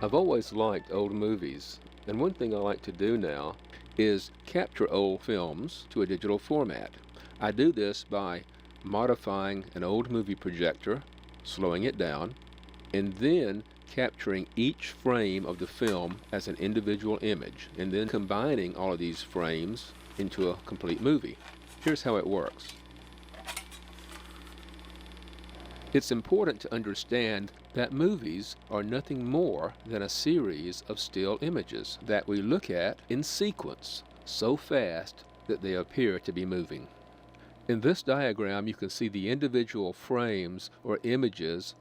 I've always liked old movies, and one thing I like to do now is capture old films to a digital format. I do this by modifying an old movie projector, slowing it down, and then capturing each frame of the film as an individual image, and then combining all of these frames into a complete movie. Here's how it works. It's important to understand that movies are nothing more than a series of still images that we look at in sequence so fast that they appear to be moving. In this diagram, you can see the individual frames or images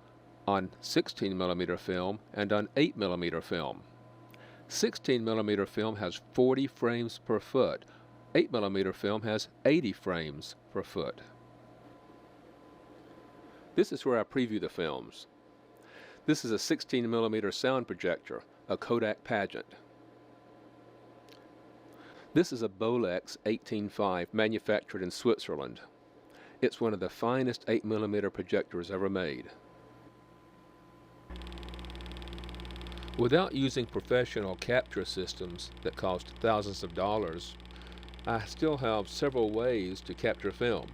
on 16mm film and on 8mm film. 16mm film has 40 frames per foot. 8mm film has 80 frames per foot. This is where I preview the films. This is a 16mm sound projector, a Kodak Pageant. This is a Bolex 18.5 manufactured in Switzerland. It's one of the finest 8mm projectors ever made. Without using professional capture systems that cost thousands of dollars, I still have several ways to capture film.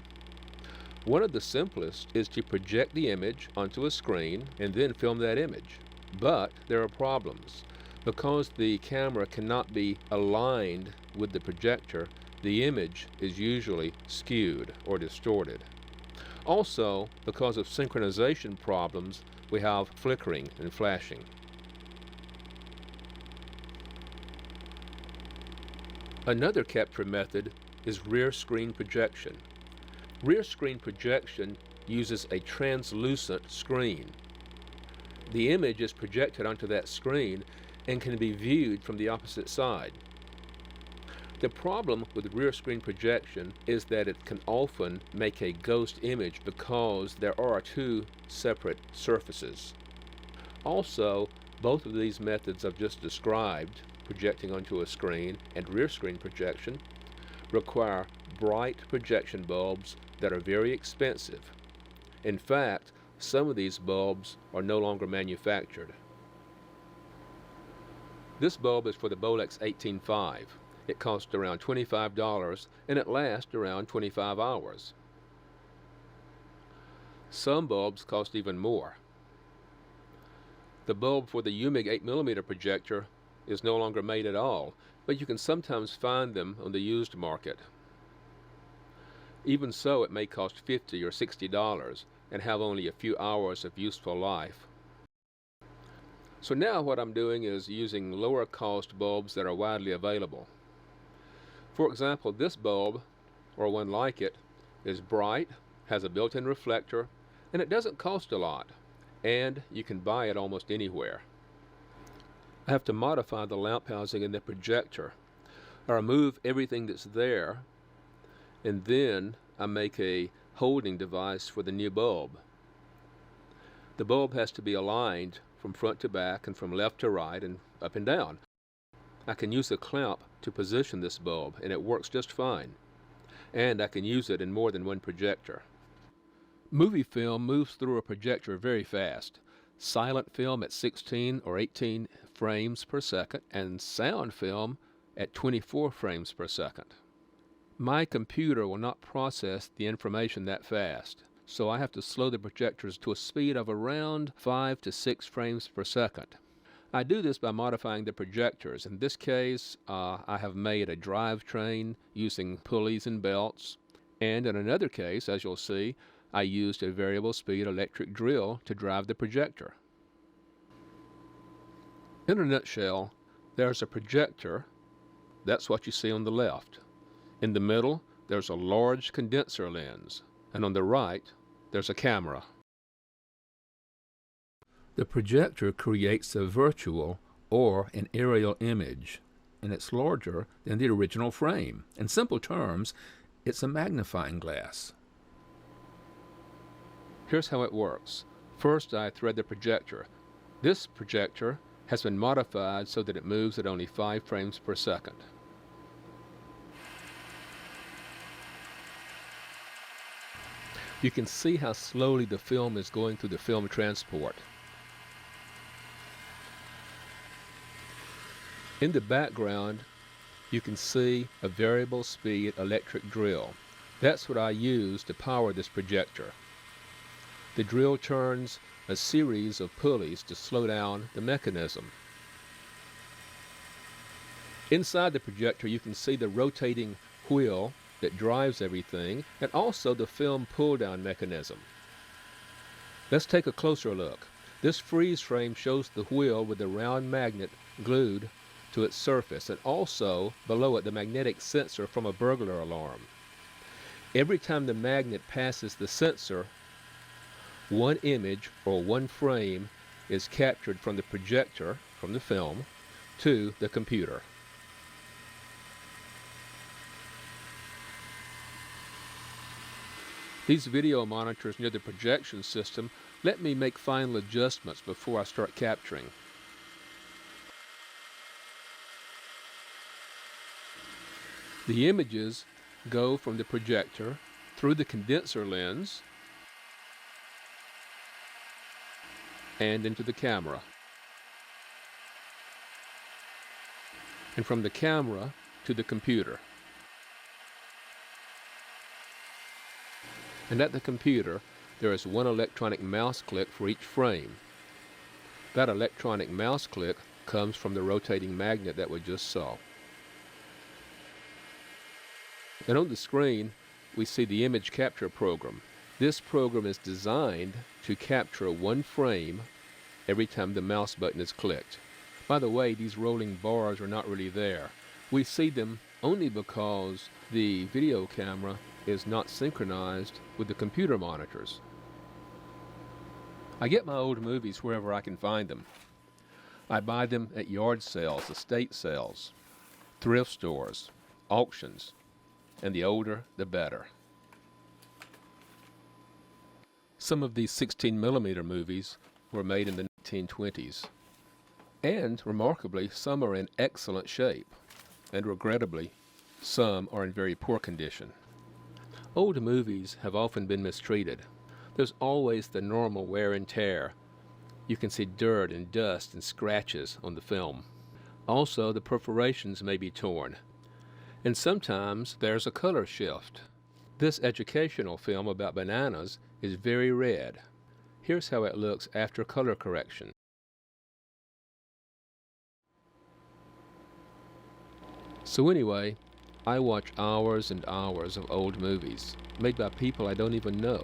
One of the simplest is to project the image onto a screen and then film that image. But there are problems. Because the camera cannot be aligned with the projector, the image is usually skewed or distorted. Also, because of synchronization problems, we have flickering and flashing. Another capture method is rear screen projection. Rear screen projection uses a translucent screen. The image is projected onto that screen and can be viewed from the opposite side. The problem with rear screen projection is that it can often make a ghost image because there are two separate surfaces. Also, both of these methods I've just described, projecting onto a screen and rear screen projection, require bright projection bulbs that are very expensive. In fact, some of these bulbs are no longer manufactured. This bulb is for the Bolex 18.5. It costs around $25 and it lasts around 25 hours. Some bulbs cost even more. The bulb for the UMIG 8mm projector is no longer made at all, but you can sometimes find them on the used market. Even so, it may cost $50 or $60 and have only a few hours of useful life. So now what I'm doing is using lower cost bulbs that are widely available. For example, this bulb, or one like it, is bright, has a built-in reflector, and it doesn't cost a lot, and you can buy it almost anywhere. I have to modify the lamp housing in the projector. I remove everything that's there, and then I make a holding device for the new bulb. The bulb has to be aligned from front to back and from left to right and up and down. I can use a clamp to position this bulb, and it works just fine. And I can use it in more than one projector. Movie film moves through a projector very fast. Silent film at 16 or 18 frames per second, and sound film at 24 frames per second. My computer will not process the information that fast, so I have to slow the projectors to a speed of around 5 to 6 frames per second. I do this by modifying the projectors. In this case, I have made a drivetrain using pulleys and belts, and in another case, as you'll see, I used a variable speed electric drill to drive the projector. In a nutshell, there's a projector. That's what you see on the left. In the middle, there's a large condenser lens, and on the right, there's a camera. The projector creates a virtual or an aerial image, and it's larger than the original frame. In simple terms, it's a magnifying glass. Here's how it works. First, I thread the projector. This projector has been modified so that it moves at only 5 frames per second. You can see how slowly the film is going through the film transport. In the background, you can see a variable speed electric drill. That's what I use to power this projector. The drill turns a series of pulleys to slow down the mechanism. Inside the projector, you can see the rotating wheel that drives everything, and also the film pull-down mechanism. Let's take a closer look. This freeze frame shows the wheel with the round magnet glued to its surface, and also below it the magnetic sensor from a burglar alarm. Every time the magnet passes the sensor, one image or one frame is captured from the projector, from the film, to the computer. These video monitors near the projection system let me make final adjustments before I start capturing. The images go from the projector through the condenser lens and into the camera, and from the camera to the computer. And at the computer, there is one electronic mouse click for each frame. That electronic mouse click comes from the rotating magnet that we just saw. And on the screen, we see the image capture program. This program is designed to capture one frame every time the mouse button is clicked. By the way, these rolling bars are not really there. We see them only because the video camera is not synchronized with the computer monitors. I get my old movies wherever I can find them. I buy them at yard sales, estate sales, thrift stores, auctions, and the older the better. Some of these 16mm movies were made in the 1920s. And, remarkably, some are in excellent shape. And regrettably, some are in very poor condition. Old movies have often been mistreated. There's always the normal wear and tear. You can see dirt and dust and scratches on the film. Also, the perforations may be torn. And sometimes there's a color shift. This educational film about bananas is very red. Here's how it looks after color correction. So anyway, I watch hours and hours of old movies made by people I don't even know.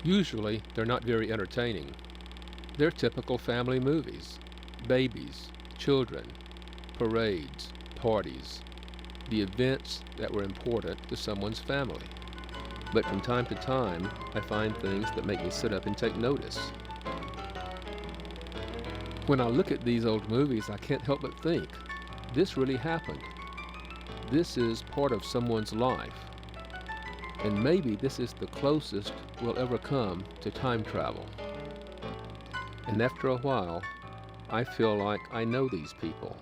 Usually, they're not very entertaining. They're typical family movies. Babies, children, parades, parties, the events that were important to someone's family. But from time to time, I find things that make me sit up and take notice. When I look at these old movies, I can't help but think, this really happened. This is part of someone's life. And maybe this is the closest we'll ever come to time travel. And after a while, I feel like I know these people.